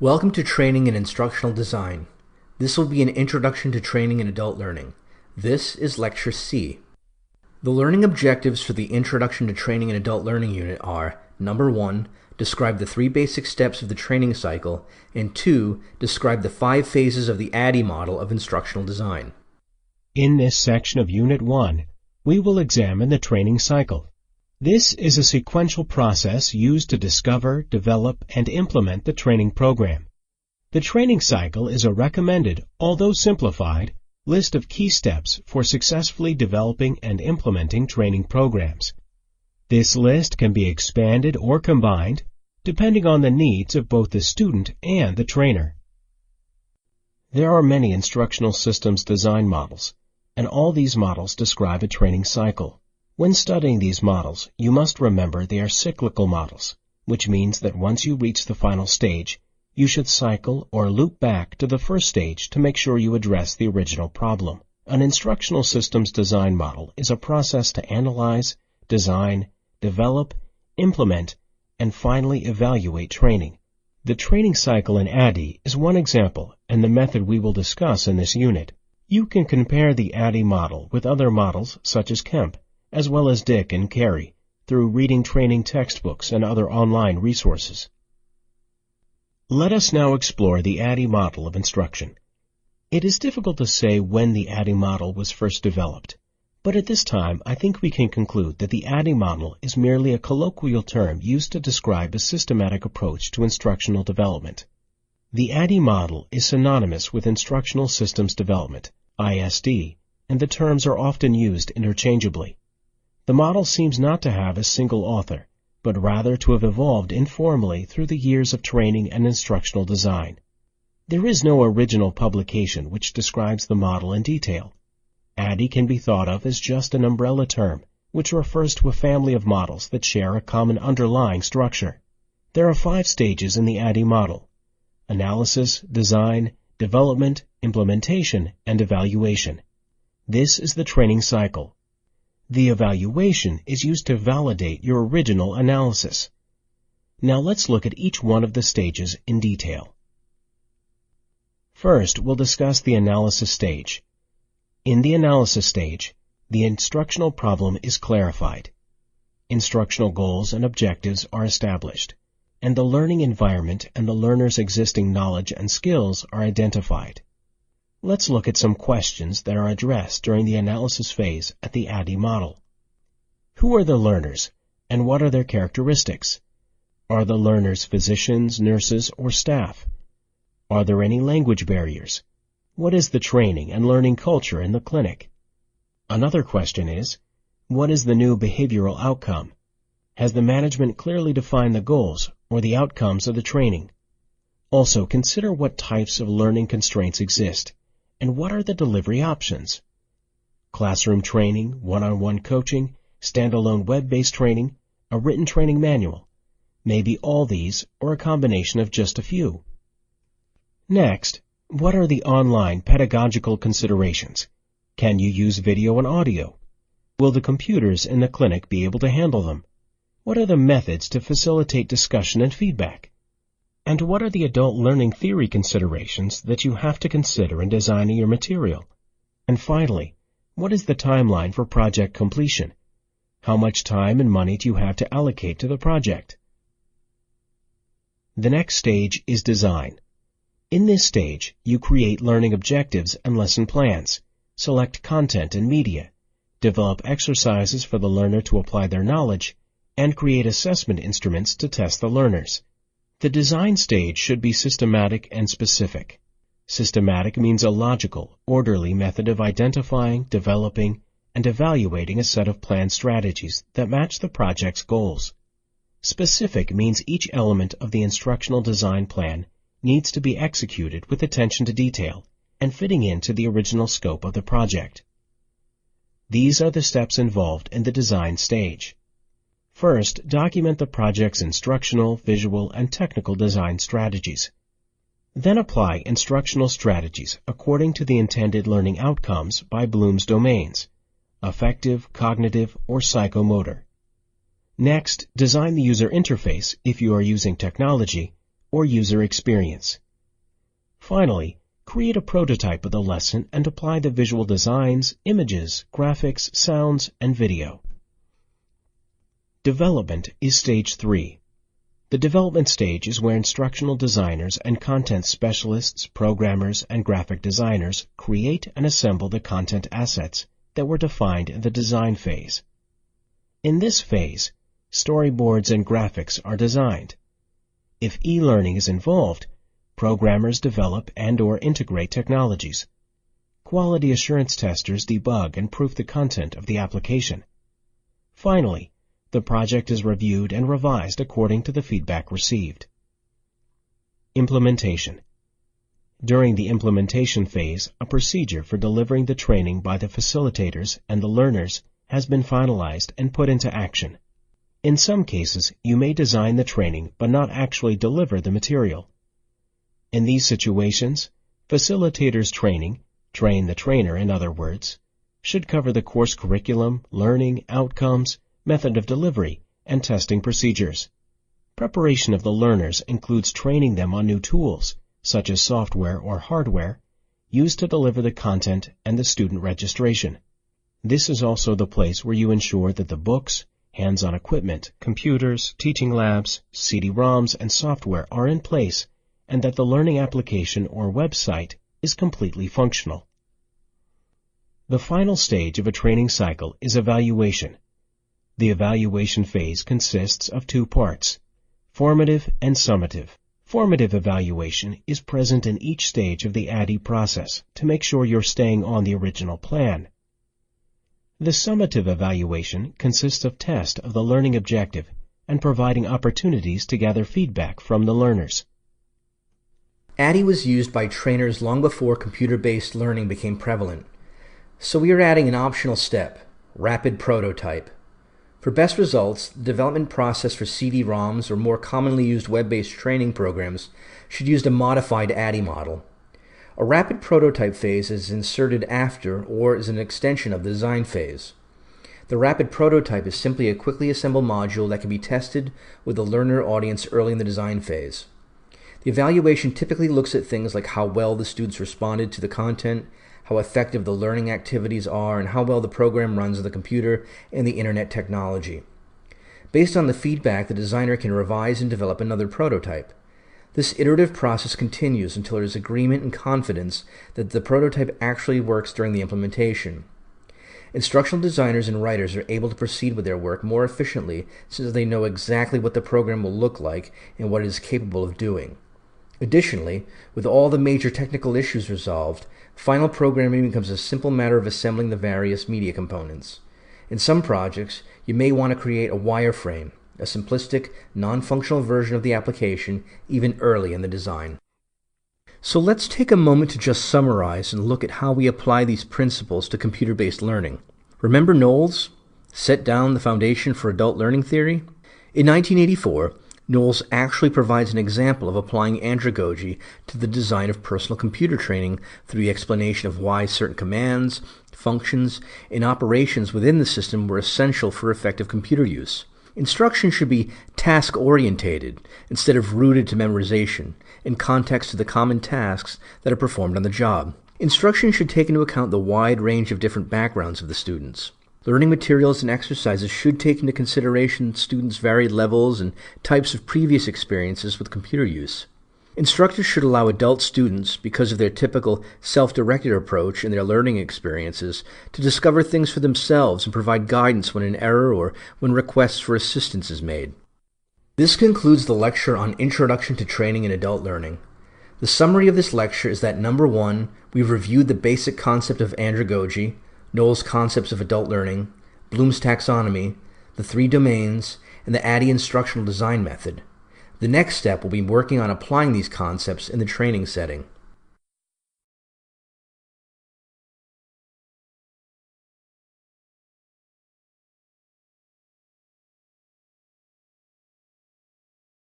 Welcome to Training and Instructional Design. This will be an introduction to training and adult learning. This is Lecture C. The learning objectives for the Introduction to Training and Adult Learning unit are: number 1, describe the 3 basic steps of the training cycle, and 2, describe the 5 phases of the Addie Model of instructional design. In this section of Unit 1, we will examine the training cycle. This is a sequential process used to discover, develop, and implement the training program. The training cycle is a recommended, although simplified, list of key steps for successfully developing and implementing training programs. This list can be expanded or combined, depending on the needs of both the student and the trainer. There are many instructional systems design models, and all these models describe a training cycle. When studying these models, you must remember they are cyclical models, which means that once you reach the final stage, you should cycle or loop back to the first stage to make sure you address the original problem. An instructional systems design model is a process to analyze, design, develop, implement, and finally evaluate training. The training cycle in Addie is one example and the method we will discuss in this unit. You can compare the Addie model with other models such as Kemp, as well as Dick and Carey, through reading training textbooks and other online resources. Let us now explore the Addie model of instruction. It is difficult to say when the Addie model was first developed, but at this time I think we can conclude that the Addie model is merely a colloquial term used to describe a systematic approach to instructional development. The Addie model is synonymous with instructional systems development, ISD, and the terms are often used interchangeably. The model seems not to have a single author, but rather to have evolved informally through the years of training and instructional design. There is no original publication which describes the model in detail. Addie can be thought of as just an umbrella term, which refers to a family of models that share a common underlying structure. There are 5 stages in the Addie model: analysis, design, development, implementation, and evaluation. This is the training cycle. The evaluation is used to validate your original analysis. Now let's look at each one of the stages in detail. First, we'll discuss the analysis stage. In the analysis stage, the instructional problem is clarified. Instructional goals and objectives are established, and the learning environment and the learner's existing knowledge and skills are identified. Let's look at some questions that are addressed during the analysis phase at the Addie model. Who are the learners, and what are their characteristics? Are the learners physicians, nurses, or staff? Are there any language barriers? What is the training and learning culture in the clinic? Another question is, what is the new behavioral outcome? Has the management clearly defined the goals or the outcomes of the training? Also, consider what types of learning constraints exist. And what are the delivery options? Classroom training, one-on-one coaching, standalone web-based training, a written training manual. Maybe all these, or a combination of just a few. Next, what are the online pedagogical considerations? Can you use video and audio? Will the computers in the clinic be able to handle them? What are the methods to facilitate discussion and feedback? And what are the adult learning theory considerations that you have to consider in designing your material? And finally, what is the timeline for project completion? How much time and money do you have to allocate to the project? The next stage is design. In this stage, you create learning objectives and lesson plans, select content and media, develop exercises for the learner to apply their knowledge, and create assessment instruments to test the learners. The design stage should be systematic and specific. Systematic means a logical, orderly method of identifying, developing, and evaluating a set of planned strategies that match the project's goals. Specific means each element of the instructional design plan needs to be executed with attention to detail and fitting into the original scope of the project. These are the steps involved in the design stage. First, document the project's instructional, visual, and technical design strategies. Then apply instructional strategies according to the intended learning outcomes by Bloom's domains: affective, cognitive, or psychomotor. Next, design the user interface, if you are using technology, or user experience. Finally, create a prototype of the lesson and apply the visual designs, images, graphics, sounds, and video. Development is stage 3. The development stage is where instructional designers and content specialists, programmers, and graphic designers create and assemble the content assets that were defined in the design phase. In this phase, storyboards and graphics are designed. If e-learning is involved, programmers develop and/or integrate technologies. Quality assurance testers debug and proof the content of the application. Finally, the project is reviewed and revised according to the feedback received. Implementation. During the implementation phase, a procedure for delivering the training by the facilitators and the learners has been finalized and put into action. In some cases, you may design the training but not actually deliver the material. In these situations, facilitators training, train the trainer in other words, should cover the course curriculum, learning, outcomes, method of delivery, and testing procedures. Preparation of the learners includes training them on new tools, such as software or hardware, used to deliver the content and the student registration. This is also the place where you ensure that the books, hands-on equipment, computers, teaching labs, CD-ROMs, and software are in place, and that the learning application or website is completely functional. The final stage of a training cycle is evaluation. The evaluation phase consists of 2 parts, formative and summative. Formative evaluation is present in each stage of the Addie process to make sure you're staying on the original plan. The summative evaluation consists of test of the learning objective and providing opportunities to gather feedback from the learners. Addie was used by trainers long before computer-based learning became prevalent, so we are adding an optional step, rapid prototype. For best results, the development process for CD-ROMs or more commonly used web-based training programs should use a modified Addie model. A rapid prototype phase is inserted after or is an extension of the design phase. The rapid prototype is simply a quickly assembled module that can be tested with the learner audience early in the design phase. The evaluation typically looks at things like how well the students responded to the content, how effective the learning activities are, and how well the program runs on the computer and the internet technology. Based on the feedback, the designer can revise and develop another prototype. This iterative process continues until there is agreement and confidence that the prototype actually works during the implementation. Instructional designers and writers are able to proceed with their work more efficiently since they know exactly what the program will look like and what it is capable of doing. Additionally, with all the major technical issues resolved, final programming becomes a simple matter of assembling the various media components. In some projects, you may want to create a wireframe, a simplistic, non-functional version of the application, even early in the design. So let's take a moment to just summarize and look at how we apply these principles to computer-based learning. Remember Knowles set down the foundation for adult learning theory? In 1984, Knowles actually provides an example of applying andragogy to the design of personal computer training through the explanation of why certain commands, functions, and operations within the system were essential for effective computer use. Instruction should be task-orientated instead of rooted to memorization, in context to the common tasks that are performed on the job. Instruction should take into account the wide range of different backgrounds of the students. Learning materials and exercises should take into consideration students' varied levels and types of previous experiences with computer use. Instructors should allow adult students, because of their typical self-directed approach in their learning experiences, to discover things for themselves and provide guidance when an error or when requests for assistance is made. This concludes the lecture on Introduction to Training in Adult Learning. The summary of this lecture is that number 1, we've reviewed the basic concept of andragogy, Knowles' concepts of adult learning, Bloom's taxonomy, the 3 domains, and the Addie instructional design method. The next step will be working on applying these concepts in the training setting.